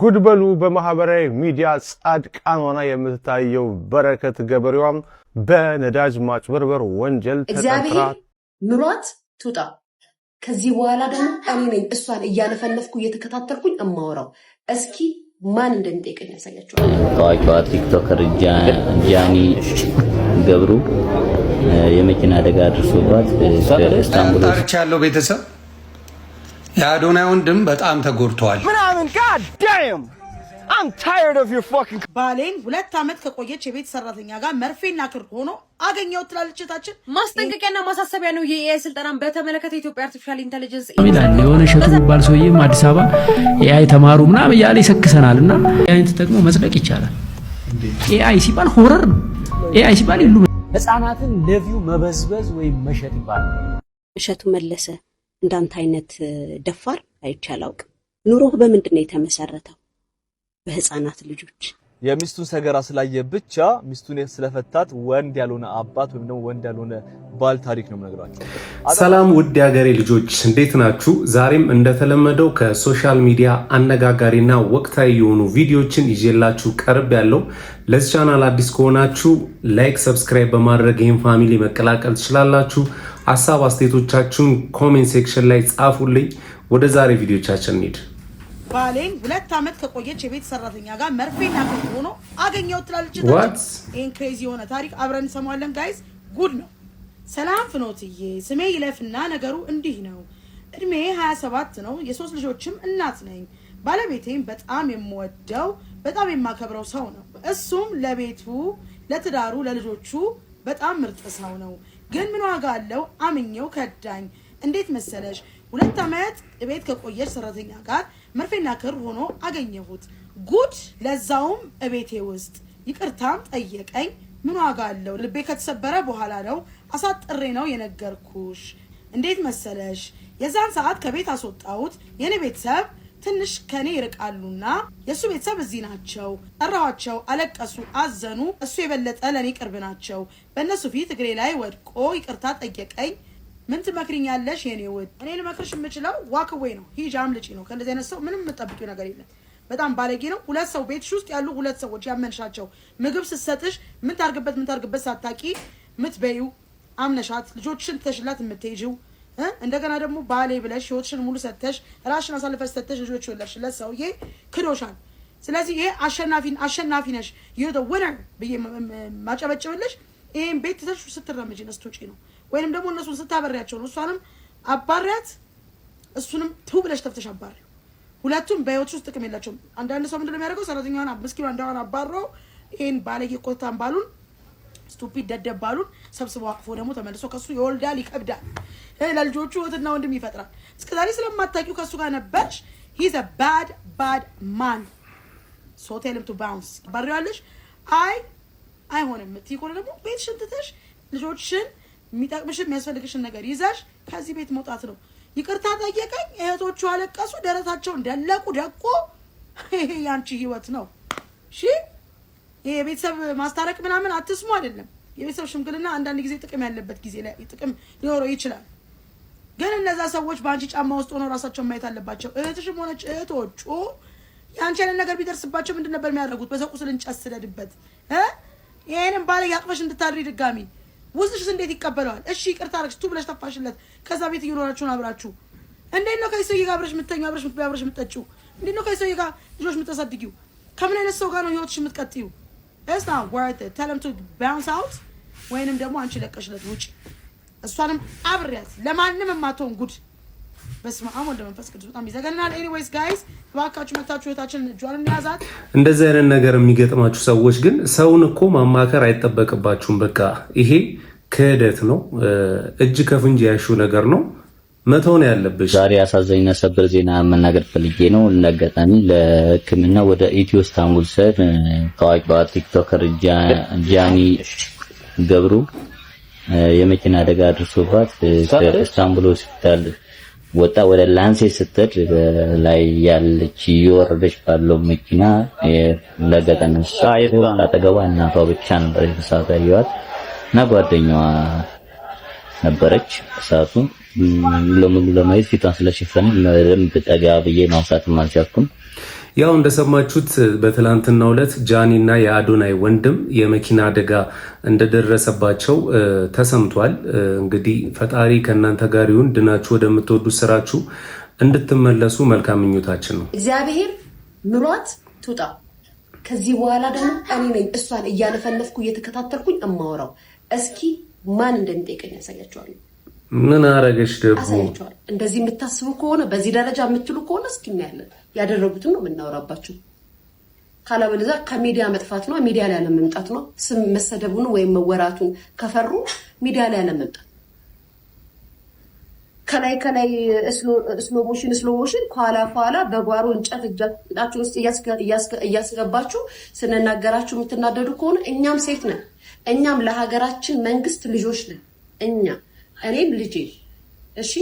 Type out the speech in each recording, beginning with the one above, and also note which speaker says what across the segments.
Speaker 1: ጉድበሉ በማህበራዊ ሚዲያ ጻድቃን ሆና የምትታየው በረከት ገበሬዋም በነዳጅ ማጭበርበር ወንጀል ተጠርጥራ
Speaker 2: ኑሯት ትውጣ። ከዚህ በኋላ ደግሞ እኔ ነኝ እሷን እያለፈለፍኩ እየተከታተልኩኝ እማወራው። እስኪ ማን እንደሚጠይቀኝ ያሳያችኋል።
Speaker 3: ታዋቂዋ ቲክቶከር ጃኒ ገብሩ የመኪና አደጋ አድርሶባት ኢስታንቡል
Speaker 4: ያለው ቤተሰብ የአዶናይ ወንድም በጣም ተጎድቷል።
Speaker 5: ምናምን god damn I'm tired of your fucking
Speaker 6: ባሌን 2 አመት ከቆየች የቤት ሰራተኛ ጋር መርፌና ክር ሆኖ አገኘው ትላለችታችን።
Speaker 2: ማስጠንቀቂያና ማሳሰቢያ ነው። የኤአይ ስልጠናን በተመለከተ ኢትዮጵያ አርቲፊሻል ኢንተለጀንስ
Speaker 7: ይላል የሆነ ሸቱ ባል ሰውዬም አዲስ አበባ ኤአይ ተማሩ ምናምን ያለ ይሰክሰናልና ኤአይን ተጠቅሞ መስለቅ ይቻላል። ኤአይ ሲባል ሆረር ነው። ኤአይ ሲባል ይሉ
Speaker 8: ህፃናትን ለቪው መበዝበዝ ወይም መሸጥ ይባላል።
Speaker 9: እሸቱ መለሰ እንዳንተ አይነት ደፋር አይቻላውቅ። ኑሮህ በምንድን ነው የተመሰረተው? በህፃናት ልጆች።
Speaker 10: የሚስቱን ሰገራ ስላየ ብቻ ሚስቱን ስለፈታት ወንድ ያልሆነ አባት ወይም ደግሞ ወንድ ያልሆነ ባል ታሪክ ነው የምነግራችሁ።
Speaker 11: ሰላም ውድ ያገሬ ልጆች እንዴት ናችሁ? ዛሬም እንደተለመደው ከሶሻል ሚዲያ አነጋጋሪና ወቅታዊ የሆኑ ቪዲዮዎችን ይዤላችሁ ቀርብ ያለው። ለዚህ ቻናል አዲስ ከሆናችሁ ላይክ፣ ሰብስክራይብ በማድረግ ይህን ፋሚሊ መቀላቀል ትችላላችሁ። ሀሳብ አስተያየቶቻችሁን ኮሜንት ሴክሽን ላይ ጻፉልኝ። ወደ ዛሬ ቪዲዮቻችን እንሂድ።
Speaker 6: ባሌን 2 አመት ከቆየች የቤት ሰራተኛ ጋር መርፌና ክር ሆኖ አገኘው ትላለች። ይሄን ክሬዚ የሆነ ታሪክ አብረን እንሰማዋለን ጋይስ። ጉድ ነው። ሰላም ፍኖትዬ፣ ስሜ ይለፍና ነገሩ እንዲህ ነው። እድሜ 27 ነው። የ3 ልጆችም እናት ነኝ። ባለቤቴም በጣም የምወደው በጣም የማከብረው ሰው ነው። እሱም ለቤቱ፣ ለትዳሩ፣ ለልጆቹ በጣም ምርጥ ሰው ነው። ግን ምን ዋጋ አለው? አምኜው ከዳኝ። እንዴት መሰለሽ 2 አመት ቤት ከቆየች ሰራተኛ ጋር መርፌና ክር ሆኖ አገኘሁት። ጉድ! ለዛውም እቤቴ ውስጥ። ይቅርታም ጠየቀኝ። ምን ዋጋ አለው? ልቤ ከተሰበረ በኋላ ነው አሳጥሬ ነው የነገርኩሽ። እንዴት መሰለሽ የዛን ሰዓት ከቤት አስወጣሁት። የኔ ቤተሰብ ትንሽ ከኔ ይርቃሉና የሱ ቤተሰብ እዚህ ናቸው። ጠራዋቸው፣ አለቀሱ፣ አዘኑ። እሱ የበለጠ ለኔ ቅርብ ናቸው። በእነሱ ፊት እግሬ ላይ ወድቆ ይቅርታ ጠየቀኝ። ምን ትመክሪኛለሽ የኔ ውድ? እኔ ልመክርሽ የምችለው ዋክዌይ ነው። ሂጅ አምልጪ ነው። ከእንደዚህ አይነት ሰው ምንም የምጠብቂው ነገር የለም። በጣም ባለጌ ነው። 2 ሰው ቤትሽ ውስጥ ያሉ 2 ሰዎች ያመንሻቸው ምግብ ስትሰጥሽ ምን ታርግበት ሳታቂ ምትበዩ አምነሻት ልጆችሽን ተሽላት የምትሄጂው እንደገና ደግሞ ባሌ ብለሽ ህይወትሽን ሙሉ ሰጥተሽ ራስሽን አሳልፈሽ ሰጥተሽ ልጆች ወለድሽለት ሰውዬ ክዶሻል። ስለዚህ ይሄ አሸናፊ ነሽ you're the winner ብዬ ማጨበጭብልሽ ይሄን ቤት ተሽ ስትረመጂ ነስቶጪ ነው። ወይንም ደግሞ እነሱን ስታበሪያቸው ነው። እሷንም አባሪያት እሱንም ተው ብለሽ ተፍተሽ አባሪው። ሁለቱም በህይወትሽ ውስጥ ጥቅም የላቸውም። አንዳንድ ሰው ምንድነው የሚያደርገው? ሰራተኛዋን ምስኪኗ እንዳዋን አባሮ ይሄን ባለጌ ቆጣን ባሉን ስቱፒድ ደደብ ባሉን ሰብስበው አቅፎ ደግሞ ተመልሶ ከሱ ይወልዳል፣ ይከብዳል። ለልጆቹ እህትና ወንድም ይፈጥራል። እስከዛሬ ስለማታውቂው ከሱ ጋር ነበርሽ። he's a bad man so tell him to bounce ባሪያለሽ። አይሆንም የምትይ ከሆነ ደግሞ ቤትሽን ትተሽ ልጆችሽን የሚጠቅምሽን የሚያስፈልግሽን ነገር ይዛሽ ከዚህ ቤት መውጣት ነው። ይቅርታ ጠየቀኝ። እህቶቹ አለቀሱ፣ ደረታቸውን ደለቁ፣ ደቆ። ይሄ ያንቺ ህይወት ነው። እሺ ይሄ ቤተሰብ ማስታረቅ ምናምን አትስሙ አይደለም። የቤተሰብ ሽምግልና አንዳንድ ጊዜ ጥቅም ያለበት ጊዜ ላይ ጥቅም ሊኖረው ይችላል። ግን እነዛ ሰዎች በአንቺ ጫማ ውስጥ ሆነው ራሳቸውን ማየት አለባቸው። እህትሽም ሆነች እህቶቹ ያንቺ ያለ ነገር ቢደርስባቸው ምንድን ነበር የሚያደርጉት? በሰው ቁስል እንጨት ስለድበት ይሄንን ባለ ያቅፈሽ እንድታድሪ ድጋሚ ውስጥሽ እንዴት ይቀበለዋል? እሺ ይቅርታ አረግሽ ቱ ብለሽ ተፋሽለት። ከዛ ቤት እየኖራችሁን አብራችሁ እንዴት ነው ከሰውዬ ጋር አብረሽ የምትተኙ አብረሽ የምትጠጪው? እንዴት ነው ከሰውዬ ጋር ልጆች የምታሳድጊው? ከምን አይነት ሰው ጋር ነው ህይወትሽ የምትቀጥዩ? it's not worth it. tell him to bounce out ወይንም ደግሞ አንቺ ለቀሽለት ውጪ። እሷንም አብሪያት ለማንም የማትሆን ጉድ። በስመ አብ ወወልድ ወመንፈስ ቅዱስ። በጣም ይዘገናል። ኤኒዌይስ ጋይስ እባካችሁ መታችሁ እህታችን እጇን እንያዛት።
Speaker 11: እንደዚህ አይነት ነገር የሚገጥማችሁ ሰዎች ግን ሰውን እኮ ማማከር አይጠበቅባችሁም። በቃ ይሄ ክህደት ነው፣ እጅ ከፍንጅ ያሹ ነገር ነው። መተው ነው ያለብሽ።
Speaker 3: ዛሬ አሳዛኝና ሰበር ዜና መናገር ፈልጌ ነው። ለአጋጣሚ ለሕክምና ወደ ኢትዮ ኢስታንቡል ሰር ታዋቂዋ ቲክቶከር ጃኒ ገብሩ የመኪና አደጋ አድርሶባት ከኢስታንቡል ሆስፒታል ወጣ ወደ ላንሴት ስትሄድ ላይ ያለች እየወረደች ባለው መኪና ለአጋጣሚ አጠገቧ እናቷ ብቻ ነበር የተሳፈረችው እና ጓደኛዋ ነበረች። እሳቱ ለማየት ፊቷን ስለሸፈነ ለምን ተጠጋ ብዬ ማውሳት አልቻልኩም።
Speaker 11: ያው እንደሰማችሁት በትላንትናው ዕለት ጃኒና የአዶናይ ወንድም የመኪና አደጋ እንደደረሰባቸው ተሰምቷል። እንግዲህ ፈጣሪ ከእናንተ ጋር ይሁን፣ ድናችሁ ወደምትወዱት ስራችሁ እንድትመለሱ መልካም ምኞታችን ነው።
Speaker 2: እግዚአብሔር ምሯት ትውጣ። ከዚህ በኋላ ደግሞ እኔ ነኝ እሷን እያለፈለፍኩ እየተከታተልኩኝ እማወራው። እስኪ ማን እንደሚጠይቀኝ ያሳያቸዋለሁ።
Speaker 11: ምን አረገሽ ደግሞ
Speaker 2: አሳያቸዋለሁ። እንደዚህ የምታስቡ ከሆነ በዚህ ደረጃ የምትሉ ከሆነ እስኪ እናያለን። ያደረጉትን ነው የምናወራባችሁ። ካለበለዚያ ከሚዲያ መጥፋት ነው፣ ሚዲያ ላይ አለመምጣት ነው። ስም መሰደቡን ወይም መወራቱን ከፈሩ ሚዲያ ላይ አለመምጣት። ከላይ ስሎሞሽን ከኋላ በጓሮ እንጨት እጃችሁ ውስጥ እያስገባችሁ ስንናገራችሁ የምትናደዱ ከሆነ እኛም ሴት ነን፣ እኛም ለሀገራችን መንግስት ልጆች ነን። እኔም ልጄ እሺ።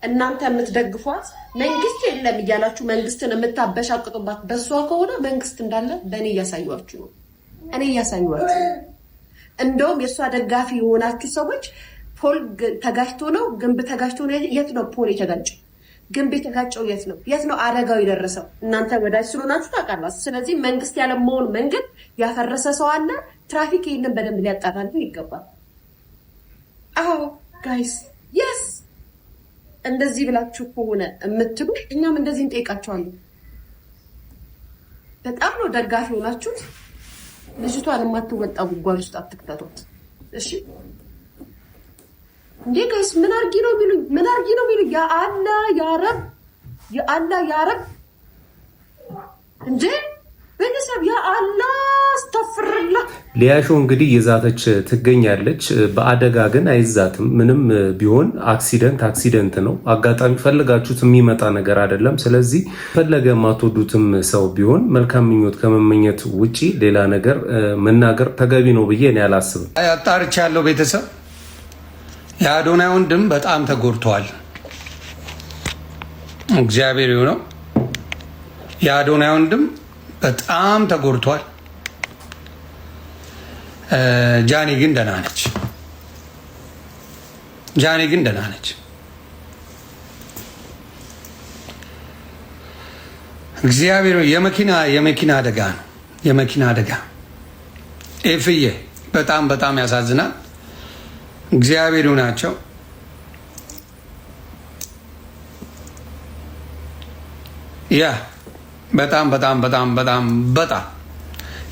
Speaker 2: እናንተ የምትደግፏት መንግስት የለም እያላችሁ መንግስትን የምታበሻቅጡባት በሷ ከሆነ መንግስት እንዳለ በእኔ እያሳዩአችሁ ነው። እኔ እያሳዩአችሁ ነው። እንደውም የእሷ ደጋፊ የሆናችሁ ሰዎች ፖል ተጋጭቶ ነው ግንብ ተጋጭቶ ነው። የት ነው ፖል የተጋጨው? ግንብ የተጋጨው የት ነው? የት ነው አደጋው የደረሰው? እናንተ ወዳጅ ስለሆናችሁ ታውቃላችሁ። ስለዚህ መንግስት ያለመሆን መንገድ ያፈረሰ ሰው አለ። ትራፊክ ይህንን በደንብ ሊያጣራልን ይገባል። አዎ ጋይስ የስ እንደዚህ ብላችሁ ከሆነ የምትሉ እኛም እንደዚህ እንጠይቃቸዋለን። በጣም ነው ደጋፊ ሆናችሁት። ልጅቷን የማትወጣ ጉድጓድ ውስጥ አትክተቷት እሺ። እንዴ ጋይስ ምን አርጊ ነው የሚሉኝ? ምን አርጊ ነው የሚሉኝ? ያ አላህ ያ ረብ እንጂ ቤተሰብ ያ አላህ አስተፍርላ።
Speaker 11: ሊያሾ እንግዲህ የዛተች ትገኛለች። በአደጋ ግን አይዛትም። ምንም ቢሆን አክሲደንት ነው። አጋጣሚ ፈልጋችሁት የሚመጣ ነገር አይደለም። ስለዚህ ፈለገ የማትወዱትም ሰው ቢሆን መልካም ምኞት ከመመኘት ውጪ ሌላ ነገር መናገር ተገቢ ነው ብዬ እኔ አላስብም።
Speaker 4: አጣርቻለሁ ቤተሰብ የአዶናይ ወንድም በጣም ተጎድቷል። እግዚአብሔር ይሁነው። የአዶናይ ወንድም በጣም ተጎድቷል። ጃኒ ግን ደህና ነች። እግዚአብሔር የመኪና አደጋ ነው። የመኪና አደጋ ኤፍዬ በጣም ያሳዝናል። እግዚአብሔር ናቸው። ያ በጣም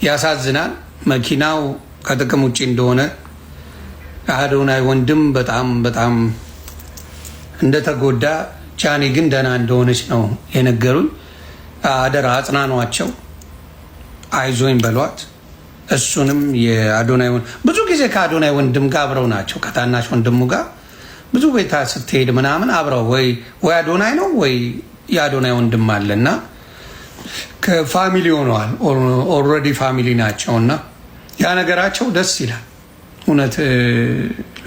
Speaker 4: ያሳዝናል። መኪናው ከጥቅም ውጭ እንደሆነ አዶናይ ወንድም በጣም እንደተጎዳ፣ ጃኒ ግን ደህና እንደሆነች ነው የነገሩኝ። አደራ አጽናኗቸው፣ አይዞኝ በሏት። እሱንም የአዶናይ ብዙ ጊዜ ከአዶናይ ወንድም ጋር አብረው ናቸው። ከታናሽ ወንድሙ ጋር ብዙ ቤታ ስትሄድ ምናምን አብረው ወይ አዶናይ ነው ወይ የአዶናይ ወንድም አለና ከፋሚሊ ሆነዋል። ኦልሬዲ ፋሚሊ ናቸውና ያ ነገራቸው ደስ ይላል። እውነት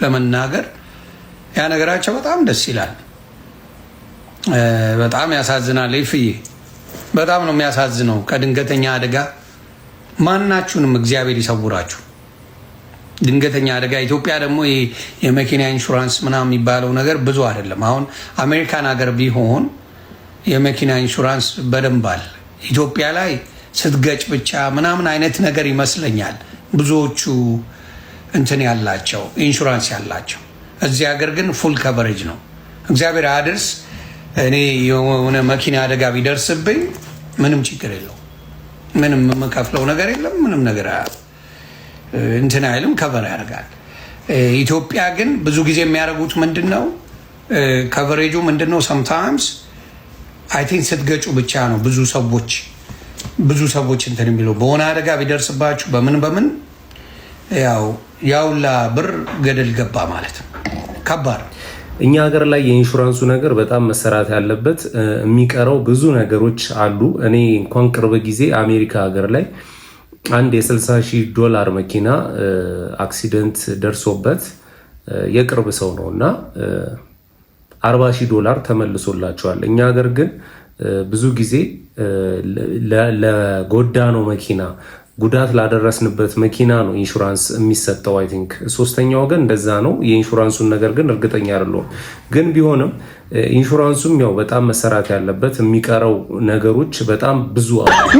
Speaker 4: ለመናገር ያ ነገራቸው በጣም ደስ ይላል። በጣም ያሳዝናል። ይፍዬ በጣም ነው የሚያሳዝነው። ከድንገተኛ አደጋ ማናችሁንም እግዚአብሔር ይሰውራችሁ። ድንገተኛ አደጋ ኢትዮጵያ ደግሞ የመኪና ኢንሹራንስ ምናምን የሚባለው ነገር ብዙ አይደለም። አሁን አሜሪካን ሀገር ቢሆን የመኪና ኢንሹራንስ በደንብ አለ። ኢትዮጵያ ላይ ስትገጭ ብቻ ምናምን አይነት ነገር ይመስለኛል ብዙዎቹ እንትን ያላቸው ኢንሹራንስ ያላቸው። እዚህ ሀገር ግን ፉል ከቨሬጅ ነው። እግዚአብሔር አድርስ። እኔ የሆነ መኪና አደጋ ቢደርስብኝ ምንም ችግር የለው፣ ምንም የምከፍለው ነገር የለም። ምንም ነገር እንትን አይልም፣ ከቨር ያደርጋል። ኢትዮጵያ ግን ብዙ ጊዜ የሚያደርጉት ምንድን ነው ከቨሬጁ ምንድን ነው ሰምታይምስ አይ ቲንክ ስትገጩ ብቻ ነው ብዙ ሰዎች እንትን የሚለው። በሆነ አደጋ ቢደርስባችሁ በምን ያውላ ብር ገደል ገባ ማለት ነው። ከባድ።
Speaker 11: እኛ ሀገር ላይ የኢንሹራንሱ ነገር በጣም መሰራት ያለበት፣ የሚቀረው ብዙ ነገሮች አሉ። እኔ እንኳን ቅርብ ጊዜ አሜሪካ ሀገር ላይ አንድ $60,000 መኪና አክሲደንት ደርሶበት የቅርብ ሰው ነው እና $40,000 ተመልሶላቸዋል። እኛ ሀገር ግን ብዙ ጊዜ ለጎዳነው መኪና ጉዳት ላደረስንበት መኪና ነው ኢንሹራንስ የሚሰጠው። አይ ቲንክ ሶስተኛ ወገን እንደዛ ነው። የኢንሹራንሱን ነገር ግን እርግጠኛ አይደለሁም። ግን ቢሆንም ኢንሹራንሱም ያው በጣም መሰራት ያለበት የሚቀረው ነገሮች በጣም ብዙ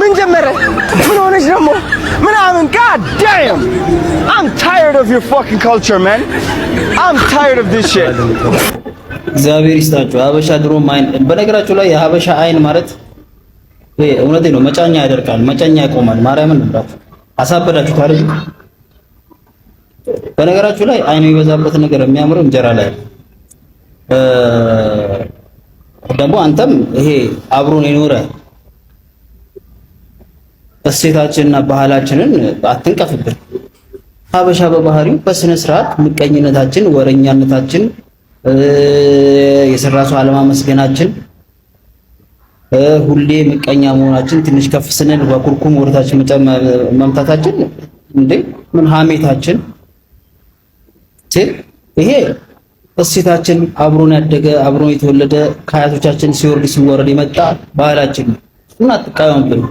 Speaker 5: ምን ጀመረ? ምን ሆነሽ ደግሞ? ምናምን God damn! I'm tired of your fucking culture, man. I'm tired of this shit.
Speaker 3: እግዚአብሔር ይስጣችሁ። ሀበሻ ድሮም አይን በነገራችሁ ላይ የሀበሻ አይን ማለት እውነቴ ነው፣ መጫኛ ያደርቃል፣ መጫኛ ያቆማል። ማርያምን ነብራችሁ አሳበዳችሁት አይደል? በነገራችሁ ላይ አይን የሚበዛበት ነገር የሚያምረው እንጀራ ላይ ደግሞ አንተም ይሄ አብሮን የኖረ እሴታችንና ባህላችንን አትንቀፍብን። ሀበሻ በባህሪው በስነ ስርዓት ምቀኝነታችን፣ ወረኛነታችን፣ የሰራ ሰው አለማመስገናችን፣ ሁሌ ምቀኛ መሆናችን፣ ትንሽ ከፍ ስንል በኩርኩም ወርታችን መምታታችን እንዴ ምን ሀሜታችን ይሄ እሴታችን አብሮን ያደገ አብሮን የተወለደ ከአያቶቻችን ሲወርድ ሲወረድ የመጣ ባህላችን እና አትቃወምብን።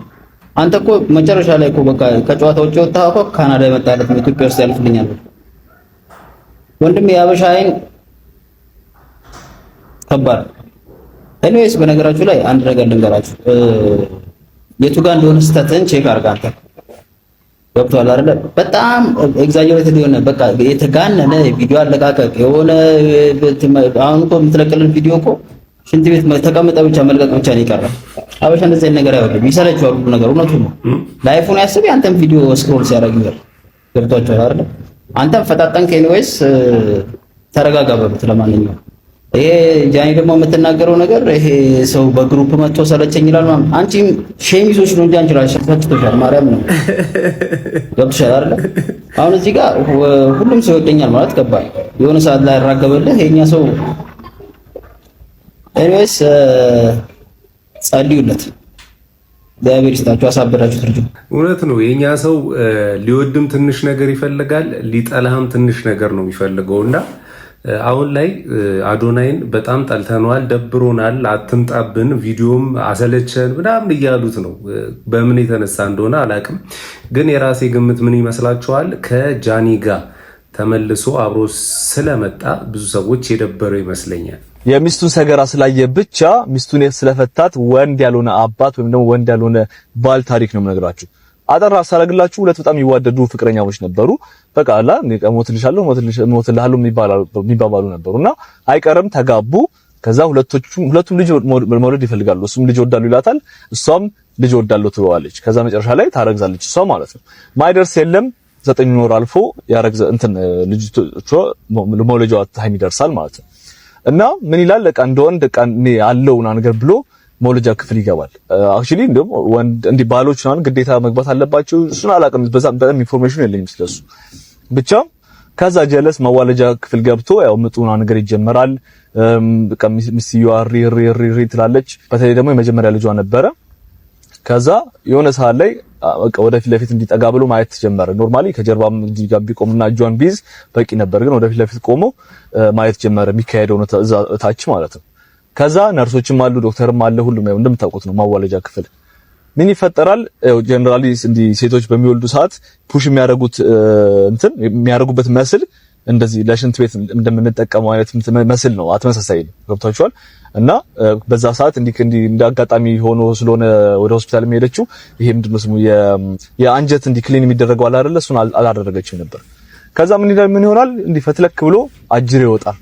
Speaker 3: አንተ እኮ መጨረሻ ላይ እኮ በቃ ከጨዋታ ውጭ ወጣህ እኮ ካናዳ የመጣለት ነው ኢትዮጵያ ውስጥ ያልፍልኛል ወንድም። የሀበሻ አይን ከባድ። ኤኒዌይስ በነገራችሁ ላይ አንድ ነገር ልንገራችሁ፣ የቱ ጋር እንደሆነ ስተትን ቼክ አድርግ አንተ። ገብቷል አይደለ? በጣም ኤግዛጀሬትድ የሆነ በቃ የተጋነነ ቪዲዮ አለቃቀቅ የሆነ አሁን እኮ የምትለቀልን ቪዲዮ እኮ ሽንት ቤት ተቀምጠ ብቻ መልቀቅ ብቻ ነው የቀረው። ሀበሻ እንደዚህ አይነት ነገር አይወድም፣ ይሰለችዋል ሁሉ ነገር። እውነቱን ነው። ላይፉን ያስብ ያንተም ቪዲዮ ስክሮል ሲያደርግ ይላል። ገብቷችኋል አይደለ? አንተም ፈጣጠንክ። ኤኒዌይስ ተረጋጋ በሉት። ለማንኛውም ይሄ ጃኒ ደግሞ የምትናገረው ነገር ይሄ ሰው በግሩፕ መጥቶ ሰለቸኝ ይላል ማለት አንቺም ሼም ይዞሽ ነው እንጂ አንቺ ራስሽ ፈትተሻል። ማርያም ነው። ገብቶሻል አይደለ? አሁን እዚህ ጋር ሁሉም ሰው ይወደኛል ማለት ገባኝ። የሆነ ሰዓት ላይ ያራገበልህ የኛ ሰው። ኤኒዌይስ ጸልዩለት፣ እግዚአብሔር ይስጣችሁ። አሳበዳችሁ ትርጁ።
Speaker 11: እውነት ነው። የኛ ሰው ሊወድም ትንሽ ነገር ይፈልጋል፣ ሊጠላህም ትንሽ ነገር ነው የሚፈልገውና አሁን ላይ አዶናይን በጣም ጠልተነዋል፣ ደብሮናል፣ አትምጣብን፣ ቪዲዮም አሰለቸን ምናምን እያሉት ነው። በምን የተነሳ እንደሆነ አላቅም፣ ግን የራሴ ግምት ምን ይመስላችኋል? ከጃኒ ጋር ተመልሶ አብሮ ስለመጣ ብዙ ሰዎች የደበረው ይመስለኛል።
Speaker 10: የሚስቱን ሰገራ ስላየ ብቻ ሚስቱን ስለፈታት ወንድ ያልሆነ አባት ወይም ደግሞ ወንድ ያልሆነ ባል ታሪክ ነው የምነግራችሁ። አጠራ አሳረግላችሁ። ሁለት በጣም የሚዋደዱ ፍቅረኛዎች ነበሩ። በቃ አላ ሞትልሻለሁ ሞትልሃለሁ የሚባባሉ ነበሩና አይቀርም ተጋቡ። ከዛ ሁለቱም ልጅ መውለድ ይፈልጋሉ። እሱም ልጅ ወዳሉ ይላታል፣ እሷም ልጅ ወዳለው ትለዋለች። ከዛ መጨረሻ ላይ ታረግዛለች እሷ ማለት ነው። ማይደርስ የለም 9 ወር አልፎ ያረግዘ ልጅቷ መውለጃዋ ታይም ይደርሳል ማለት ነው። እና ምን ይላል ለቃ እንደወንድ ቃ ያለውና ነገር ብሎ መውለጃ ክፍል ይገባል። አክቹሊ እንደም ወንድ እንዲ ባሎች ነው ግዴታ መግባት አለባቸው። እሱን አላውቅም፣ በጣም ኢንፎርሜሽን የለኝም ስለሱ። ብቻ ከዛ ጀለስ መዋለጃ ክፍል ገብቶ ያው ምጡና ነገር ይጀመራል። በቃ ሚስትዮዋ ሪ ትላለች። በተለይ ደግሞ የመጀመሪያ ልጇ ነበረ። ከዛ የሆነ ሰዓት ላይ በቃ ወደፊት ለፊት እንዲጠጋ ብሎ ማየት ጀመረ። ኖርማሊ ከጀርባም እንዲጋብ ቢቆምና እጇን ቢዝ በቂ ነበር፣ ግን ወደፊት ለፊት ቆሞ ማየት ጀመረ የሚካሄደው ነው ታች ማለት ነው። ከዛ ነርሶችም አሉ ዶክተርም አለ፣ ሁሉም ያው እንደምታውቁት ነው። ማዋለጃ ክፍል ምን ይፈጠራል? ጀነራሊ እንዲ ሴቶች በሚወልዱ ሰዓት ፑሽ የሚያደርጉት የሚያደርጉበት መስል እንደዚህ ለሽንት ቤት እንደምንጠቀመው አይነት መስል ነው። አትመሳሳይ ነው። ገብታችኋል? እና በዛ ሰዓት እንዲ አጋጣሚ ሆኖ ስለሆነ ወደ ሆስፒታል የሚሄደችው ይሄ ምንድነው ስሙ የአንጀት እንዲ ክሊን የሚደረገው አለ አይደል? እሱን አላደረገችም ነበር። ከዛ ምን ይሆናል? እንዲ ፈትለክ ብሎ አጅሬ ይወጣል።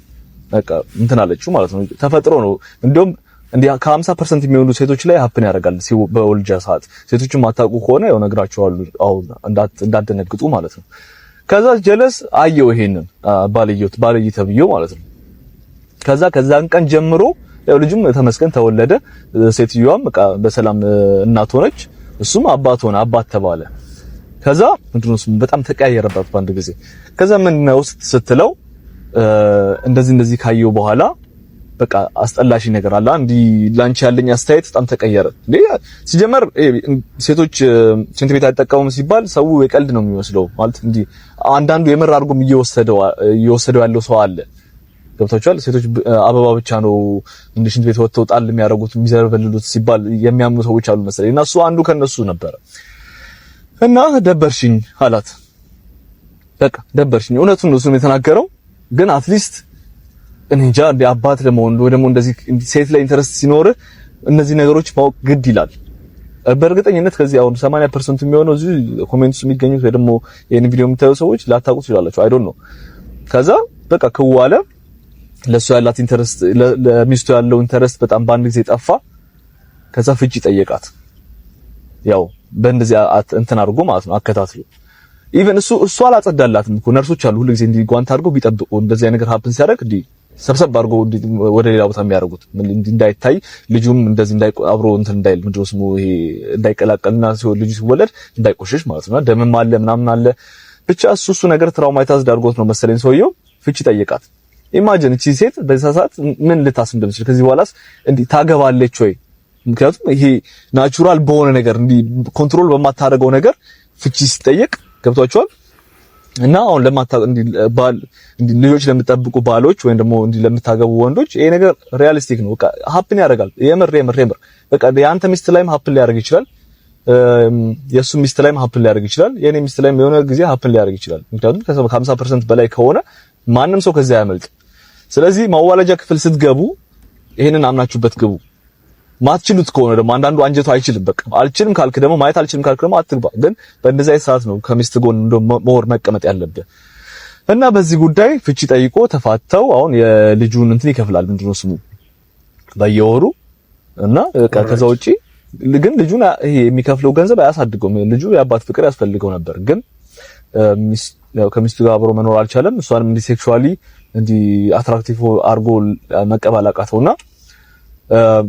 Speaker 10: በቃ እንትን አለችው ማለት ነው። ተፈጥሮ ነው። እንደውም እንዲ ከ50% የሚሆኑ ሴቶች ላይ ሀፕን ያደርጋል በወልጃ ሰዓት። ሴቶችም ማታውቁ ከሆነ ያው ነግራቸዋለሁ፣ እንዳትደነግጡ ማለት ነው። ከዛ ጀለስ አየው ይሄንን ባልይ ተብዬው ማለት ነው። ከዛን ቀን ጀምሮ ያው ልጁም ተመስገን ተወለደ። ሴትዮዋም በቃ በሰላም እናት ሆነች፣ እሱም አባት ተባለ። ከዛ ምንድነው በጣም ተቀያየረባት በአንድ ጊዜ። ከዛ ምንድነው ስትለው እንደዚህ ካየው በኋላ በቃ አስጠላሽ ነገር አለ እንዲ ላንቺ ያለኝ አስተያየት በጣም ተቀየረ። እንዴ ሲጀመር ሴቶች ሽንት ቤት አይጠቀሙም ሲባል ሰው የቀልድ ነው የሚመስለው ማለት እንዲ አንዳንዱ የምር አድርጎም እየወሰደው ያለው ሰው አለ። ገብታችኋል? ሴቶች አበባ ብቻ ነው እንደ ሽንት ቤት ወጥተው ጣል የሚያደርጉት የሚዘርበልሉት ሲባል የሚያምኑ ሰዎች አሉ መሰለኝ። እና እሱ አንዱ ከነሱ ነበር። እና ደበርሽኝ አላት። በቃ ደበርሽኝ። እውነቱን ነው እሱም የተናገረው። ግን አትሊስት እኔ እንጃ አባት ለመሆን ወይ ደግሞ እንደዚህ ሴት ላይ ኢንተረስት ሲኖር እነዚህ ነገሮች ማወቅ ግድ ይላል። በእርግጠኝነት ከዚህ አሁን 80% የሚሆነው እዚህ ኮሜንትስ የሚገኙት ወይ ደግሞ ይሄን ቪዲዮ የምታዩ ሰዎች ላታውቁት ይችላላችሁ። አይ ዶንት ኖ። ከዛ በቃ ከዋለ ለሱ ያላት ኢንተረስት ለሚስቱ ያለው ኢንተረስት በጣም በአንድ ጊዜ ጠፋ። ከዛ ፍቺ ጠየቃት። ያው በእንደዚህ እንትን አድርጎ ማለት ነው አከታትሎ ኢቭን እሱ አላጸዳላትም እኮ ነርሶች አሉ ሁሉ ጊዜ እንዲህ ጓንት አድርገው ቢጠብቁ እንደዚህ ነገር ሀፕን ሲያደርግ እንዲህ ሰብሰብ አድርገው ወደ ሌላ ቦታ የሚያደርጉት እንዳይታይ ልጁም እንደዚህ አብሮ እንትን እንዳይል ምንድነው ስሙ ይሄ እንዳይቀላቀልና ልጁ ሲወለድ እንዳይቆሽሽ ማለት ነው። ደምም አለ ምናምን አለ ብቻ እሱ ነገር ትራውማታይዝድ አድርጎት ነው መሰለኝ ሰውየው ፍቺ ጠየቃት። ኢማጂን እቺ ሴት በዛ ሰዓት ምን ልታስብ እንደምትችል ከዚህ በኋላስ እንዲህ ታገባለች ወይ? ምክንያቱም ይሄ ናቹራል በሆነ ነገር እንዲህ ኮንትሮል በማታደርገው ነገር ፍቺ ሲጠየቅ ገብቷቸዋል። እና አሁን ልጆች ለምትጠብቁ ባሎች ወይም ደግሞ እንዲህ ለምታገቡ ወንዶች ይሄ ነገር ሪያሊስቲክ ነው። በቃ ሀፕን ያደርጋል። የምር በቃ የአንተ ሚስት ላይም ሀፕን ሊያደርግ ይችላል። የሱ ሚስት ላይም ሀፕን ሊያደርግ ይችላል። የኔ ሚስት ላይም የሆነ ጊዜ ሀፕን ሊያደርግ ይችላል። ምክንያቱም ከ50% በላይ ከሆነ ማንም ሰው ከዛ ያመልጥ። ስለዚህ ማዋለጃ ክፍል ስትገቡ ይሄንን አምናችሁበት ግቡ። ማትችሉት ከሆነ ደግሞ አንዳንዱ አንጀቱ አይችልም። በቃ አልችልም ካልክ ደግሞ ማየት አልችልም ካልክ ደግሞ አትግባ። ግን በእንደዚህ አይነት ሰዓት ነው ከሚስት ጎን ሞር መቀመጥ ያለብህ። እና በዚህ ጉዳይ ፍቺ ጠይቆ ተፋተው አሁን የልጁን እንትን ይከፍላል ምንድነው ስሙ በየወሩ እና ከዛ ውጪ ግን ልጁን ይሄ የሚከፍለው ገንዘብ አያሳድገውም። ልጁ የአባት ፍቅር ያስፈልገው ነበር። ግን ከሚስቱ ጋር አብሮ መኖር አልቻለም። እሷንም እንዲ ሴክሹአሊ እንዲ አትራክቲቭ አርጎ መቀበል አቃተውና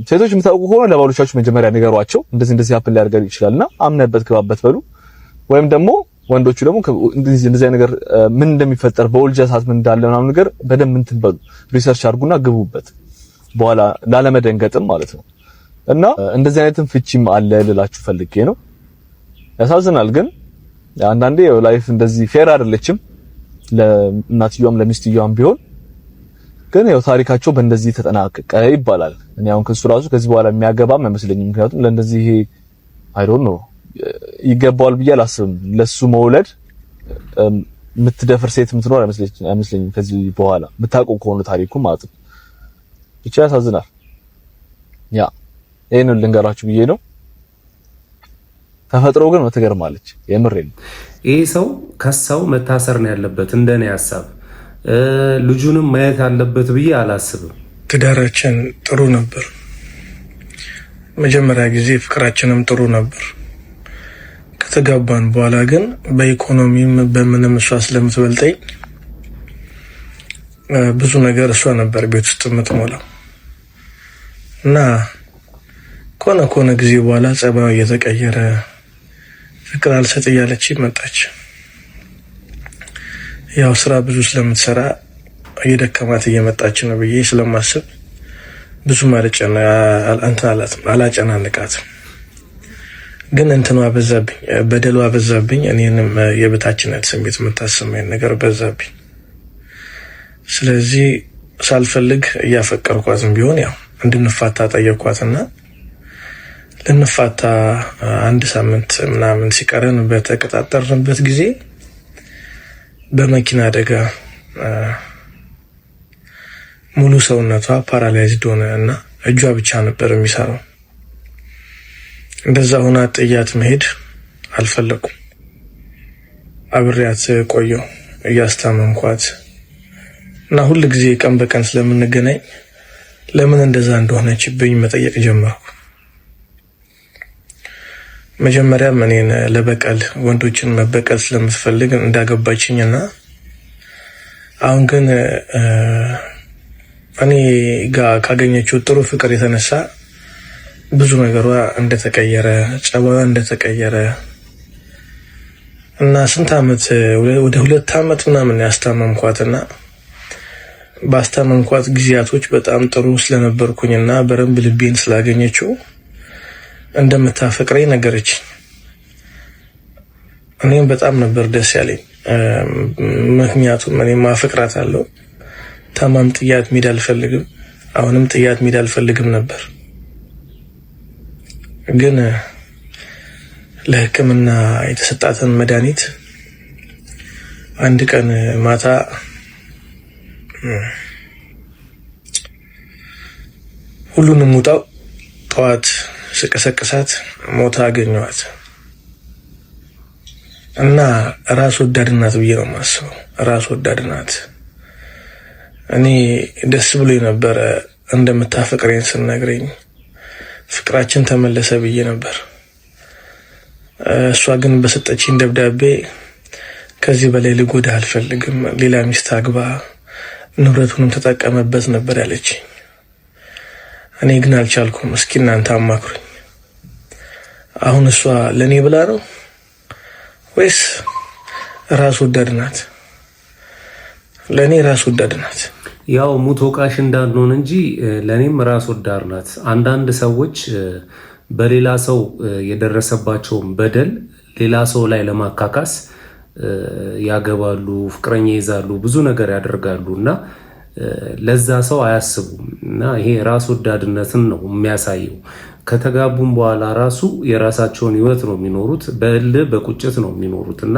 Speaker 10: ሴቶች የምታውቁ ከሆነ ለባሎቻችሁ መጀመሪያ ንገሯቸው እንደዚህ ሀፕን ሊያደርግ ይችላልና አምነበት ግባበት በሉ። ወይም ደግሞ ወንዶቹ ደግሞ እንደዚህ ነገር ምን እንደሚፈጠር በወልጃ ሰዓት ምን እንዳለ ምናምን ነገር በደንብ እንትን በሉ ሪሰርች አድርጉና ግቡበት። በኋላ ላለመደንገጥም ማለት ነው። እና እንደዚህ አይነትም ፍቺም አለ ልላችሁ ፈልጌ ነው። ያሳዝናል። ግን አንዳንዴ ላይፍ እንደዚህ ፌር አይደለችም ለእናትየዋም ለሚስትየዋም ቢሆን። ግን ያው ታሪካቸው በእንደዚህ ተጠናቀቀ ይባላል። እኔ አሁን ራሱ ከዚህ በኋላ የሚያገባም አይመስለኝም። ምክንያቱም ለእንደዚህ ይሄ አይ ዶንት ኖ ይገባዋል ብዬ አላስብም። ለሱ መውለድ የምትደፍር ሴት የምትኖር አይመስለኝም ከዚህ በኋላ የምታውቀው ከሆነ ታሪኩ ማለት ነው። ብቻ ያሳዝናል። ያ ይሄንን ልንገራችሁ ብዬ ነው። ተፈጥሮ ግን ትገርማለች። የምሬን
Speaker 11: ይሄ ሰው ከሰው መታሰር ነው ያለበት እንደኔ ሐሳብ። ልጁንም ማየት አለበት ብዬ አላስብም።
Speaker 12: ትዳራችን ጥሩ ነበር። መጀመሪያ ጊዜ ፍቅራችንም ጥሩ ነበር። ከተጋባን በኋላ ግን በኢኮኖሚም በምንም እሷ ስለምትበልጠኝ ብዙ ነገር እሷ ነበር ቤት ውስጥ የምትሞላው እና ከሆነ ጊዜ በኋላ ጸባዩ እየተቀየረ ፍቅር አልሰጥ እያለች መጣች። ያው ስራ ብዙ ስለምትሰራ እየደከማት እየመጣች ነው ብዬ ስለማስብ ብዙ ማለጨና አላጨናንቃትም። ግን እንትኗ በዛብኝ፣ በደሏ በዛብኝ። እኔንም የበታችነት ስሜት የምታሰማኝ ነገር በዛብኝ። ስለዚህ ሳልፈልግ እያፈቀርኳትም ቢሆን ያው እንድንፋታ ጠየቅኳትና ልንፋታ አንድ ሳምንት ምናምን ሲቀረን በተቀጣጠርንበት ጊዜ በመኪና አደጋ ሙሉ ሰውነቷ ፓራላይዝድ ሆነ እና እጇ ብቻ ነበር የሚሰራው። እንደዛ ሆና ጥያት መሄድ አልፈለኩም። አብሬያት ቆየሁ እያስታመምኳት እና ሁሉ ጊዜ ቀን በቀን ስለምንገናኝ ለምን እንደዛ እንደሆነችብኝ መጠየቅ ጀመርኩ። መጀመሪያም እኔን ለበቀል ወንዶችን መበቀል ስለምትፈልግ እንዳገባችኝና አሁን ግን እኔ ጋር ካገኘችው ጥሩ ፍቅር የተነሳ ብዙ ነገሯ እንደተቀየረ፣ ጸባዋ እንደተቀየረ እና ስንት ዓመት ወደ 2 ዓመት ምናምን ያስታመምኳትና ባስታመምኳት ጊዜያቶች በጣም ጥሩ ስለነበርኩኝና በረንብ ልቤን ስላገኘችው እንደምታፈቅረኝ ነገረች። እኔም በጣም ነበር ደስ ያለኝ። ምክንያቱም እኔ ማፈቅራታለሁ። ታማም ጥያት መሄድ አልፈልግም። አሁንም ጥያት መሄድ አልፈልግም ነበር። ግን ለሕክምና የተሰጣትን መድኃኒት አንድ ቀን ማታ ሁሉንም ውጣው ጠዋት ስቀሰቅሳት ሞታ አገኘዋት እና ራስ ወዳድ ናት ብዬ ነው የማስበው። ራስ ወዳድ ናት። እኔ ደስ ብሎኝ ነበረ እንደምታፈቅረኝ ስነግረኝ ፍቅራችን ተመለሰ ብዬ ነበር። እሷ ግን በሰጠችኝ ደብዳቤ ከዚህ በላይ ልጎዳ አልፈልግም፣ ሌላ ሚስት አግባ፣ ንብረቱንም ተጠቀመበት ነበር ያለችኝ። እኔ ግን አልቻልኩም። እስኪ እናንተ አማክሩኝ። አሁን እሷ ለኔ ብላ ነው ወይስ ራስ ወዳድ ናት? ለኔ ራስ ወዳድ ናት።
Speaker 11: ያው ሙት ወቃሽ እንዳንሆን እንጂ ለኔም ራስ ወዳድ ናት። አንዳንድ ሰዎች በሌላ ሰው የደረሰባቸውን በደል ሌላ ሰው ላይ ለማካካስ ያገባሉ፣ ፍቅረኛ ይዛሉ፣ ብዙ ነገር ያደርጋሉ እና ለዛ ሰው አያስቡም እና ይሄ ራስ ወዳድነትን ነው የሚያሳየው። ከተጋቡም በኋላ ራሱ የራሳቸውን ህይወት ነው የሚኖሩት፣ በእልህ በቁጭት ነው የሚኖሩት እና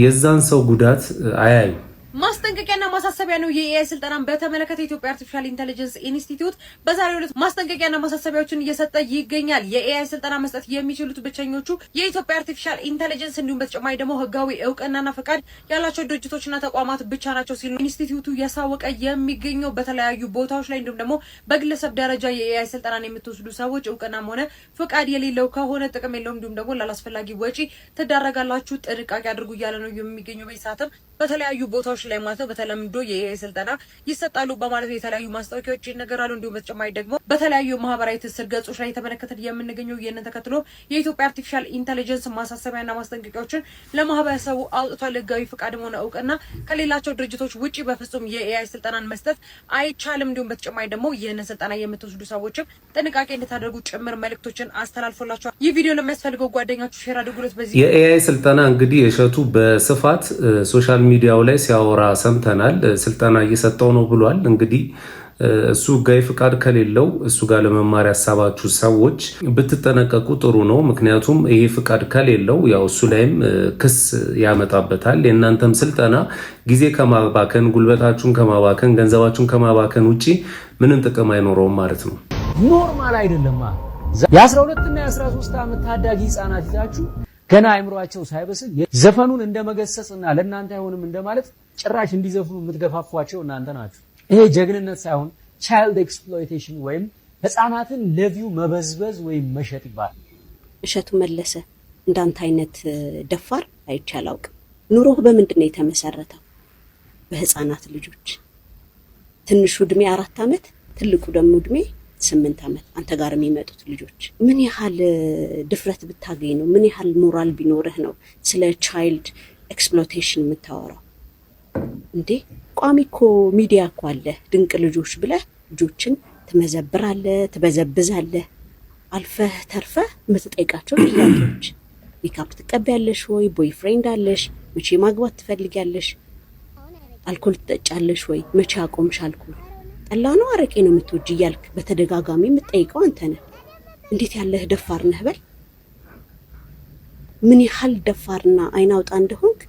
Speaker 11: የዛን ሰው ጉዳት አያዩ።
Speaker 13: ማስጠንቀቂያና ማሳሰቢያ ነው። የኤአይ ስልጠናን በተመለከተ የኢትዮጵያ አርቲፊሻል ኢንተለጀንስ ኢንስቲትዩት በዛሬው ዕለት ማስጠንቀቂያና ማሳሰቢያዎችን እየሰጠ ይገኛል። የኤአይ ስልጠና መስጠት የሚችሉት ብቸኞቹ የኢትዮጵያ አርቲፊሻል ኢንተለጀንስ እንዲሁም በተጨማሪ ደግሞ ህጋዊ እውቅናና ፈቃድ ያላቸው ድርጅቶችና ተቋማት ብቻ ናቸው ሲሉ ኢንስቲትዩቱ ያሳወቀ የሚገኘው። በተለያዩ ቦታዎች ላይ እንዲሁም ደግሞ በግለሰብ ደረጃ የኤአይ ስልጠናን የምትወስዱ ሰዎች እውቅናም ሆነ ፈቃድ የሌለው ከሆነ ጥቅም የለውም፣ እንዲሁም ደግሞ ላላስፈላጊ ወጪ ትዳረጋላችሁ፣ ጥንቃቄ አድርጉ እያለ ነው የሚገኘው። በሰዓትም በተለያዩ ቦታዎች ላይ ማለት ነው በተለምዶ የኤአይ ስልጠና ይሰጣሉ በማለት የተለያዩ ማስታወቂያዎች ይነገራሉ። እንዲሁም በተጨማሪ ደግሞ በተለያዩ ማህበራዊ ትስስር ገጾች ላይ የተመለከተን የምንገኘው ይህንን ተከትሎ የኢትዮጵያ አርቲፊሻል ኢንተለጀንስ ማሳሰቢያና ማስጠንቀቂያዎችን ለማህበረሰቡ አውጥቷል። ህጋዊ ፈቃድም ሆነ እውቅና ከሌላቸው ድርጅቶች ውጪ በፍጹም የኤአይ ስልጠናን መስጠት አይቻልም። እንዲሁም በተጨማሪ ደግሞ ይህንን ስልጠና የምትወስዱ ሰዎችም ጥንቃቄ እንድታደርጉ ጭምር መልእክቶችን አስተላልፎላቸዋል። ይህ ቪዲዮ ለሚያስፈልገው ጓደኛችሁ ሼር አድርጉለት። በዚህ
Speaker 11: የኤአይ ስልጠና እንግዲህ እሸቱ በስፋት ሶሻል ሚዲያው ላይ ሲያወራ ሰምተናል። ስልጠና እየሰጠው ነው ብሏል። እንግዲህ እሱ ህጋዊ ፍቃድ ከሌለው እሱ ጋር ለመማር ያሳባችሁ ሰዎች ብትጠነቀቁ ጥሩ ነው። ምክንያቱም ይሄ ፍቃድ ከሌለው ያው እሱ ላይም ክስ ያመጣበታል። የእናንተም ስልጠና ጊዜ ከማባከን፣ ጉልበታችሁን ከማባከን፣ ገንዘባችሁን ከማባከን ውጪ ምንም ጥቅም አይኖረውም ማለት ነው።
Speaker 8: ኖርማል አይደለም። የ12 እና የ13 ዓመት ታዳጊ ህፃናት ይዛችሁ ገና አይምሯቸው ሳይበስል ዘፈኑን እንደመገሰጽና ለእናንተ አይሆንም እንደማለት ጭራሽ እንዲዘፍኑ የምትገፋፏቸው እናንተ ናችሁ። ይሄ ጀግንነት ሳይሆን ቻይልድ ኤክስፕሎይቴሽን ወይም ህፃናትን ለቪው መበዝበዝ ወይም መሸጥ ይባላል።
Speaker 9: እሸቱ መለሰ እንዳንተ አይነት ደፋር አይቼ አላውቅም። ኑሮህ በምንድን ነው የተመሰረተው? በህፃናት ልጆች። ትንሹ እድሜ 4 ዓመት፣ ትልቁ ደግሞ እድሜ 8 ዓመት አንተ ጋር የሚመጡት ልጆች ምን ያህል ድፍረት ብታገኝ ነው? ምን ያህል ሞራል ቢኖርህ ነው ስለ ቻይልድ ኤክስፕሎይቴሽን የምታወራው እንዴ? ቋሚ እኮ ሚዲያ እኮ አለ። ድንቅ ልጆች ብለህ ልጆችን ትመዘብራለህ፣ ትበዘብዛለህ። አልፈህ ተርፈህ የምትጠይቃቸው ጥያቄዎች ሜካፕ ትቀቢያለሽ ወይ? ቦይፍሬንድ አለሽ? መቼ ማግባት ትፈልጊያለሽ? አልኮል ትጠጫለሽ ወይ? መቼ አቆምሽ አልኮል? ጠላ ነው አረቄ ነው የምትወጂ እያልክ በተደጋጋሚ የምትጠይቀው አንተ ነህ። እንዴት ያለህ ደፋር ነህ በል። ምን ያህል ደፋርና አይናውጣ እንደሆንክ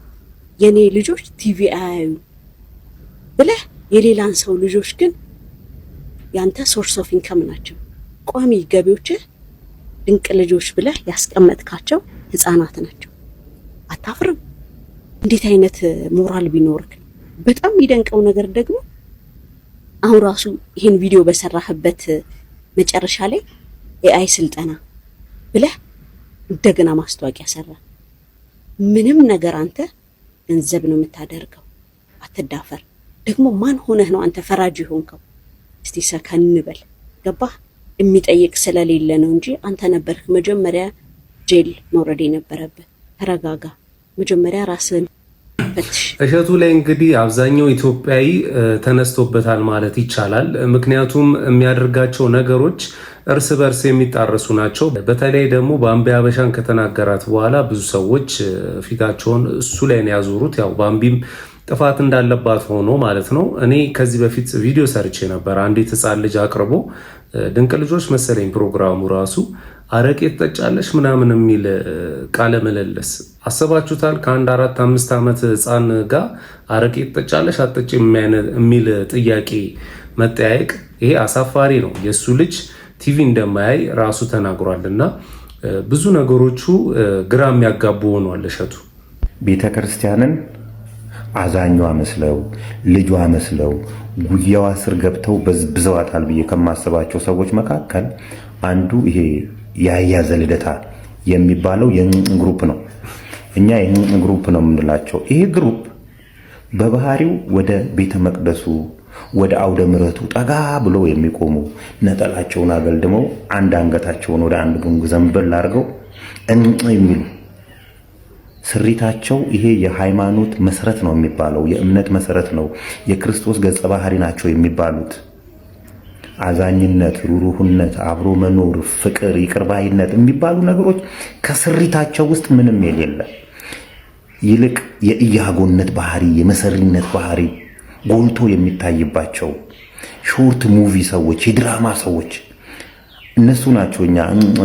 Speaker 9: የኔ ልጆች ቲቪ አያዩ ብለህ የሌላን ሰው ልጆች ግን ያንተ ሶርስ ኦፍ ኢንካም ናቸው፣ ቋሚ ገቢዎችህ ድንቅ ልጆች ብለህ ያስቀመጥካቸው ህፃናት ናቸው። አታፍርም? እንዴት አይነት ሞራል ቢኖርክ። በጣም የሚደንቀው ነገር ደግሞ አሁን ራሱ ይሄን ቪዲዮ በሰራህበት መጨረሻ ላይ ኤአይ ስልጠና ብለህ እንደገና ማስታወቂያ ሰራ። ምንም ነገር አንተ ገንዘብ ነው የምታደርገው። አትዳፈር። ደግሞ ማን ሆነህ ነው አንተ ፈራጅ ሆንከው? እስቲ ሰከን በል። ገባህ? የሚጠይቅ ስለሌለ ነው እንጂ አንተ ነበርክ መጀመሪያ ጄል መውረድ የነበረብህ። ተረጋጋ። መጀመሪያ ራስህን ፈትሽ።
Speaker 11: እሸቱ ላይ እንግዲህ አብዛኛው ኢትዮጵያዊ ተነስቶበታል ማለት ይቻላል። ምክንያቱም የሚያደርጋቸው ነገሮች እርስ በርስ የሚጣረሱ ናቸው። በተለይ ደግሞ ባምቢ አበሻን ከተናገራት በኋላ ብዙ ሰዎች ፊታቸውን እሱ ላይ ነው ያዞሩት። ያው ባምቢም ጥፋት እንዳለባት ሆኖ ማለት ነው። እኔ ከዚህ በፊት ቪዲዮ ሰርቼ ነበር። አንዲት ህፃን ልጅ አቅርቦ ድንቅ ልጆች መሰለኝ ፕሮግራሙ ራሱ አረቄ ትጠጫለሽ ምናምን የሚል ቃለ መለለስ አሰባችሁታል? ከአንድ 4-5 ዓመት ህፃን ጋር አረቄ ትጠጫለሽ አትጠጪም የሚል ጥያቄ መጠያየቅ፣ ይሄ አሳፋሪ ነው። የእሱ ልጅ ቲቪ እንደማያይ ራሱ ተናግሯልና ብዙ ነገሮቹ ግራ የሚያጋቡ ሆኗል። እሸቱ
Speaker 14: ቤተክርስቲያንን አዛኟ መስለው ልጇ መስለው ጉያዋ ስር ገብተው በዝብዘዋታል ብዬ ከማስባቸው ሰዎች መካከል አንዱ ይሄ ያያዘ ልደታ የሚባለው ግሩፕ ነው። እኛ ይህን ግሩፕ ነው የምንላቸው። ይሄ ግሩፕ በባህሪው ወደ ቤተ መቅደሱ ወደ አውደ ምሕረቱ ጠጋ ብሎ የሚቆሙ ነጠላቸውን አገልድመው አንድ አንገታቸውን ወደ አንድ ጉንግ ዘንበል አድርገው የሚሉ ስሪታቸው ይሄ የሃይማኖት መሰረት ነው የሚባለው፣ የእምነት መሰረት ነው፣ የክርስቶስ ገጸ ባህሪ ናቸው የሚባሉት አዛኝነት፣ ሩሩህነት፣ አብሮ መኖር፣ ፍቅር፣ ይቅርባይነት የሚባሉ ነገሮች ከስሪታቸው ውስጥ ምንም የሌለ ይልቅ የኢያጎነት ባህሪ፣ የመሰሪነት ባህሪ ጎልቶ የሚታይባቸው ሾርት ሙቪ ሰዎች፣ የድራማ ሰዎች እነሱ ናቸው እኛ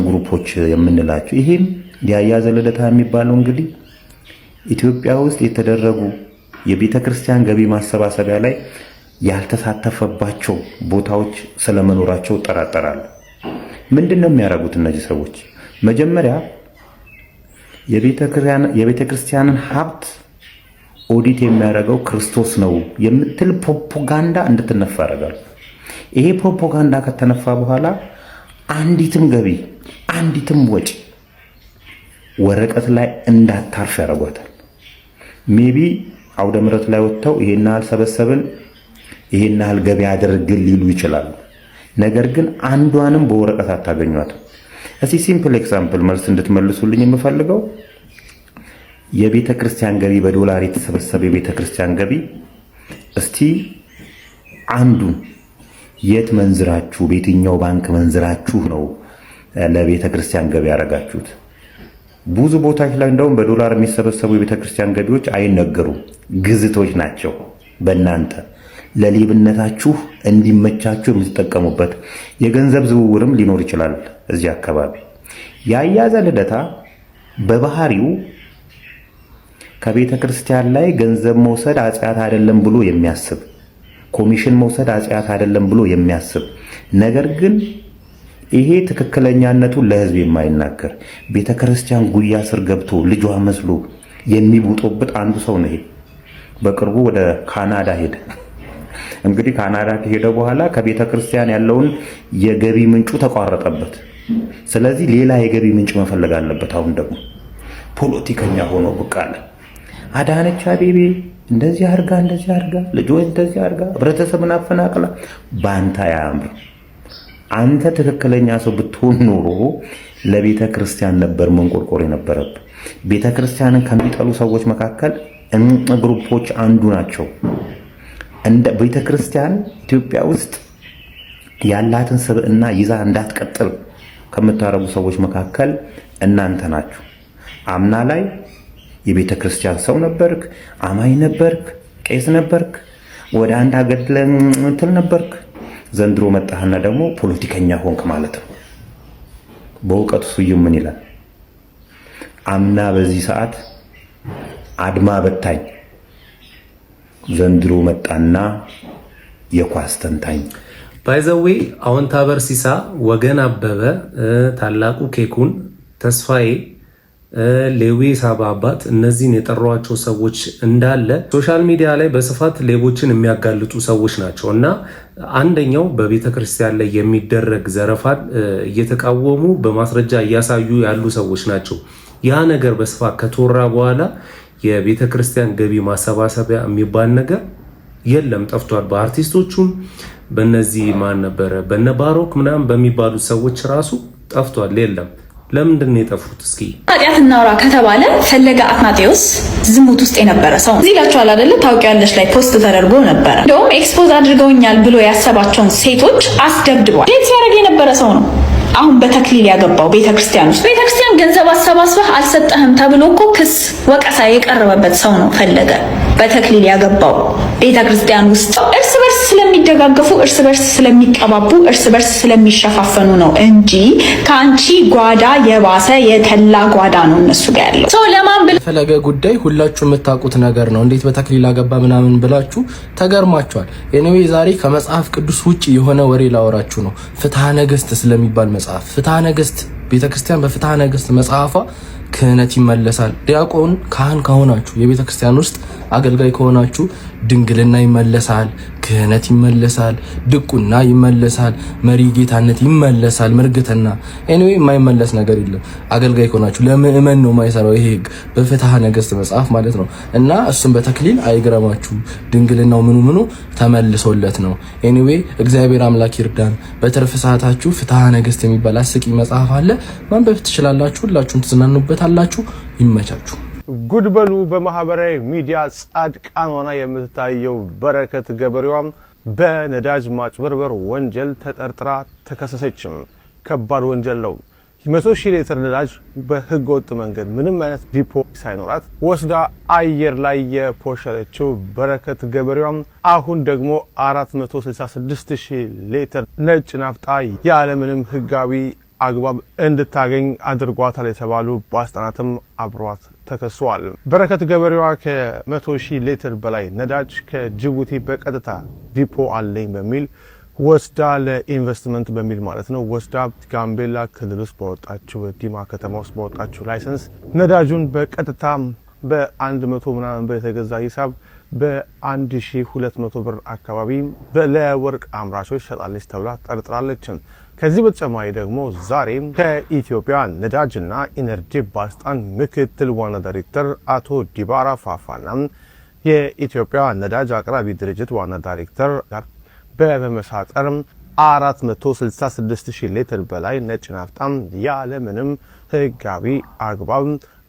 Speaker 14: ግሩፖች የምንላቸው። ይሄም ያያዘ ልደታ የሚባለው እንግዲህ ኢትዮጵያ ውስጥ የተደረጉ የቤተ ክርስቲያን ገቢ ማሰባሰቢያ ላይ ያልተሳተፈባቸው ቦታዎች ስለመኖራቸው እጠራጠራለሁ። ምንድነው የሚያደርጉት እነዚህ ሰዎች? መጀመሪያ የቤተ ክርስቲያንን ሀብት ኦዲት የሚያደርገው ክርስቶስ ነው የምትል ፕሮፓጋንዳ እንድትነፋ ያደርጋሉ። ይሄ ፕሮፓጋንዳ ከተነፋ በኋላ አንዲትም ገቢ አንዲትም ወጪ ወረቀት ላይ እንዳታርፍ ያደርጓታል። ሜቢ አውደ ምሕረት ላይ ወጥተው ይሄን ያህል ሰበሰብን ይሄን ያህል ገቢ አድርግን ሊሉ ይችላሉ። ነገር ግን አንዷንም በወረቀት አታገኟትም። እስቲ ሲምፕል ኤግዛምፕል መልስ እንድትመልሱልኝ የምፈልገው የቤተ ክርስቲያን ገቢ በዶላር የተሰበሰበ የቤተ ክርስቲያን ገቢ እስቲ አንዱን የት መንዝራችሁ በየትኛው ባንክ መንዝራችሁ ነው ለቤተ ክርስቲያን ገቢ ያደረጋችሁት? ብዙ ቦታዎች ላይ እንደውም በዶላር የሚሰበሰቡ የቤተ ክርስቲያን ገቢዎች አይነገሩም፣ ግዝቶች ናቸው። በእናንተ ለሌብነታችሁ እንዲመቻችሁ የምትጠቀሙበት የገንዘብ ዝውውርም ሊኖር ይችላል። እዚህ አካባቢ ያያዘ ልደታ በባህሪው ከቤተ ክርስቲያን ላይ ገንዘብ መውሰድ ኃጢአት አይደለም ብሎ የሚያስብ፣ ኮሚሽን መውሰድ ኃጢአት አይደለም ብሎ የሚያስብ፣ ነገር ግን ይሄ ትክክለኛነቱን ለሕዝብ የማይናገር ቤተ ክርስቲያን ጉያ ስር ገብቶ ልጇ መስሎ የሚቡጦብጥ አንዱ ሰው ነው። በቅርቡ ወደ ካናዳ ሄደ። እንግዲህ ካናዳ ከሄደ በኋላ ከቤተ ክርስቲያን ያለውን የገቢ ምንጩ ተቋረጠበት። ስለዚህ ሌላ የገቢ ምንጭ መፈለግ አለበት። አሁን ደግሞ ፖለቲከኛ ሆኖ ብቅ አለ። አዳነች አቤቤ እንደዚህ አርጋ ልጆች እንደዚህ አርጋ ህብረተሰብን አፈናቅላ ባንታ ያምር። አንተ ትክክለኛ ሰው ብትሆን ኖሮ ለቤተ ክርስቲያን ነበር መንቆርቆር የነበረብህ። ቤተ ክርስቲያንን ከሚጠሉ ሰዎች መካከል ግሩፖች አንዱ ናቸው። እንደ ቤተ ክርስቲያን ኢትዮጵያ ውስጥ ያላትን ስብዕና ይዛ እንዳትቀጥል ከምታረጉ ሰዎች መካከል እናንተ ናችሁ። አምና ላይ የቤተ ክርስቲያን ሰው ነበርክ፣ አማኝ ነበርክ፣ ቄስ ነበርክ፣ ወደ አንድ አገድለ እንትን ነበርክ። ዘንድሮ መጣህና ደግሞ ፖለቲከኛ ሆንክ ማለት ነው። በእውቀቱ ስዩም ምን ይላል? አምና በዚህ ሰዓት አድማ በታኝ፣ ዘንድሮ መጣና የኳስ ተንታኝ።
Speaker 11: ባይዘዌ አሁን ታበርሲሳ፣ ወገን አበበ፣ ታላቁ ኬኩን፣ ተስፋዬ፣ ሌዊ ሳባባት እነዚህን የጠሯቸው ሰዎች እንዳለ ሶሻል ሚዲያ ላይ በስፋት ሌቦችን የሚያጋልጡ ሰዎች ናቸው እና አንደኛው በቤተ ክርስቲያን ላይ የሚደረግ ዘረፋን እየተቃወሙ በማስረጃ እያሳዩ ያሉ ሰዎች ናቸው። ያ ነገር በስፋት ከተወራ በኋላ የቤተ ክርስቲያን ገቢ ማሰባሰቢያ የሚባል ነገር የለም፣ ጠፍቷል። በአርቲስቶቹም በነዚህ ማን ነበረ በነ ባሮክ ምናምን በሚባሉት ሰዎች ራሱ ጠፍቷል፣ የለም። ለምንድን ነው የጠፉት? እስኪ
Speaker 15: ኃጢአት እናውራ ከተባለ ፈለገ አትናቴዎስ ዝሙት ውስጥ የነበረ ሰው እዚህ ላችኋል አይደለ? ታውቂያለሽ ላይ ፖስት ተደርጎ ነበረ። እንደውም ኤክስፖዝ አድርገውኛል ብሎ ያሰባቸውን ሴቶች አስደብድቧል። ዴት ሲያደርግ የነበረ ሰው ነው። አሁን በተክሊል ያገባው ቤተክርስቲያን ውስጥ ቤተክርስቲያን ገንዘብ አሰባስበህ አልሰጠህም ተብሎ እኮ ክስ ወቀሳ የቀረበበት ሰው ነው ፈለገ። በተክሊል ያገባው ቤተክርስቲያን ውስጥ እርስ በርስ ስለሚደጋገፉ እርስ በርስ ስለሚቀባቡ እርስ በርስ ስለሚሸፋፈኑ ነው እንጂ ካንቺ ጓዳ የባሰ የተላ ጓዳ ነው እነሱ ጋር ያለው ሰው ለማን
Speaker 16: ፈለገ ጉዳይ ሁላችሁ የምታውቁት ነገር ነው። እንዴት በተክሊል አገባ ምናምን ብላችሁ ተገርማችኋል። ኤኒዌይ ዛሬ ከመጽሐፍ ቅዱስ ውጪ የሆነ ወሬ ላወራችሁ ነው። ፍትሐ ነገሥት ስለሚባል መጽሐፍ ፍትሐ ነገሥት ቤተክርስቲያን በፍትሐ ነገሥት መጽሐፏ ክህነት ይመለሳል። ዲያቆን ካህን ከሆናችሁ የቤተክርስቲያን ውስጥ አገልጋይ ከሆናችሁ ድንግልና ይመለሳል፣ ክህነት ይመለሳል፣ ድቁና ይመለሳል፣ መሪ ጌታነት ይመለሳል፣ ምርግትና ኤኒዌይ የማይመለስ ነገር የለም። አገልጋይ ከሆናችሁ ለምእመን ነው የማይሰራው ይሄ ህግ በፍትሐ ነገሥት መጽሐፍ ማለት ነው። እና እሱም በተክሊል አይግረማችሁ ድንግልናው ምኑ ተመልሶለት ነው። ኤኒዌይ እግዚአብሔር አምላክ ይርዳን። በትርፍ ሰዓታችሁ ፍትሐ ነገሥት የሚባል አስቂኝ መጽሐፍ አለ፣ ማንበብ ትችላላችሁ። ሁላችሁም ትዝናኑበታላችሁ። ይመቻችሁ።
Speaker 1: ጉድ በሉ። በማህበራዊ ሚዲያ ጻድቃን ሆና የምትታየው በረከት ገበሬዋም በነዳጅ ማጭበርበር ወንጀል ተጠርጥራ ተከሰሰችም። ከባድ ወንጀል ነው። 100,000 ሊትር ነዳጅ በህገ ወጥ መንገድ ምንም አይነት ዲፖ ሳይኖራት ወስዳ አየር ላይ የፖሸረችው በረከት ገበሬዋም አሁን ደግሞ 466,000 ሊትር ነጭ ናፍጣ ያለምንም ህጋዊ አግባብ እንድታገኝ አድርጓታል የተባሉ ባለስልጣናትም አብሯት ተከሷል። በረከት ገበሬዋ ከ100,000 ሊትር በላይ ነዳጅ ከጅቡቲ በቀጥታ ዲፖ አለኝ በሚል ወስዳ ለኢንቨስትመንት በሚል ማለት ነው ወስዳ ጋምቤላ ክልል ውስጥ በወጣችው ዲማ ከተማ ውስጥ በወጣችው ላይሰንስ ነዳጁን በቀጥታ በ100 ምናምን ብር የተገዛ ሂሳብ በ1200 ብር አካባቢ ለወርቅ አምራቾች ሸጣለች ተብላ ጠርጥራለች። ከዚህ በተጨማሪ ደግሞ ዛሬም ከኢትዮጵያ ነዳጅና ኢነርጂ ባለስልጣን ምክትል ዋና ዳይሬክተር አቶ ዲባራ ፋፋና የኢትዮጵያ ነዳጅ አቅራቢ ድርጅት ዋና ዳይሬክተር ጋር በመመሳጠር 466,000 ሊትር በላይ ነጭ ናፍጣም ያለምንም ህጋዊ አግባብ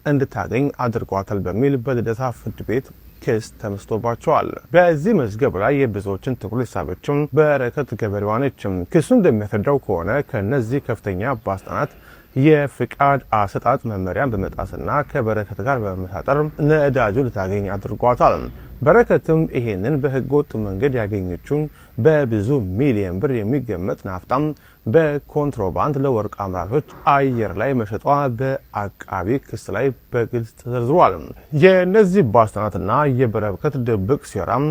Speaker 1: እንድታገኝ አድርጓታል በሚል በልደታ ፍርድ ቤት ክስ ተመስርቶባቸዋል። በዚህ መዝገብ ላይ የብዙዎችን ትኩረት ሳበችው በረከት ገበሬዋ ነች። ክሱ እንደሚያስረዳው ከሆነ ከነዚህ ከፍተኛ ባለስልጣናት የፍቃድ አሰጣጥ መመሪያን በመጣስና ከበረከት ጋር በመመሳጠር ነዳጁ ልታገኝ አድርጓታል። በረከትም ይሄንን በህገወጥ መንገድ ያገኘችውን በብዙ ሚሊዮን ብር የሚገመት ናፍጣም በኮንትሮባንድ ለወርቅ አምራቾች አየር ላይ መሸጧ በአቃቢ ክስ ላይ በግልጽ ተዘርዝሯል። የእነዚህ ባለስልጣናትና የበረከት ድብቅ ሴራም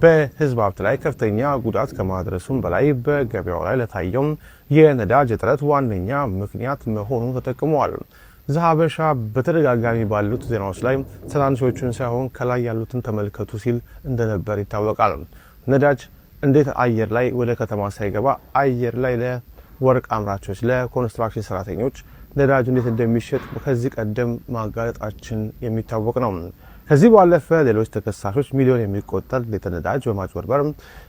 Speaker 1: በህዝብ ሀብት ላይ ከፍተኛ ጉዳት ከማድረሱም በላይ በገበያው ላይ ለታየው የነዳጅ እጥረት ዋነኛ ምክንያት መሆኑ ተጠቅሟል። ዘሀበሻ በተደጋጋሚ ባሉት ዜናዎች ላይ ትናንሾቹን ሳይሆን ከላይ ያሉትን ተመልከቱ ሲል እንደነበር ይታወቃል። ነዳጅ እንዴት አየር ላይ ወደ ከተማ ሳይገባ አየር ላይ ለወርቅ አምራቾች፣ ለኮንስትራክሽን ሰራተኞች ነዳጅ እንዴት እንደሚሸጥ ከዚህ ቀደም ማጋለጣችን የሚታወቅ ነው። ከዚህ ባለፈ ሌሎች ተከሳሾች ሚሊዮን የሚቆጠር ሊትር ነዳጅ በማጭበርበር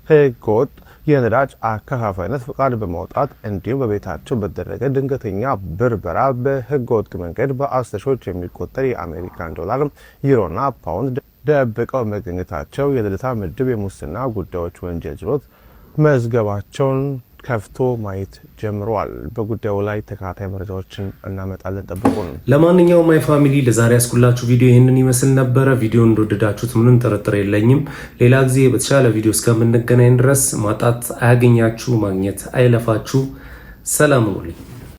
Speaker 1: ህገወጥ የነዳጅ አከፋፋይነት ፍቃድ በማውጣት እንዲሁም በቤታቸው በተደረገ ድንገተኛ ብርበራ በህገወጥ መንገድ በ10 ሺዎች የሚቆጠር የአሜሪካን ዶላር፣ ዩሮና ፓውንድ ደብቀው መገኘታቸው የልደታ ምድብ የሙስና ጉዳዮች ወንጀል ችሎት መዝገባቸውን ከፍቶ ማየት ጀምሯል። በጉዳዩ ላይ ተከታታይ መረጃዎችን እናመጣለን፣ ጠብቁን።
Speaker 11: ለማንኛውም ማይ ፋሚሊ ለዛሬ ያስኩላችሁ ቪዲዮ ይህንን ይመስል ነበረ። ቪዲዮ እንደወደዳችሁት ምንም ጥርጥር የለኝም። ሌላ ጊዜ በተሻለ ቪዲዮ እስከምንገናኝ ድረስ ማጣት አያገኛችሁ፣ ማግኘት አይለፋችሁ። ሰላም ሁኑልኝ።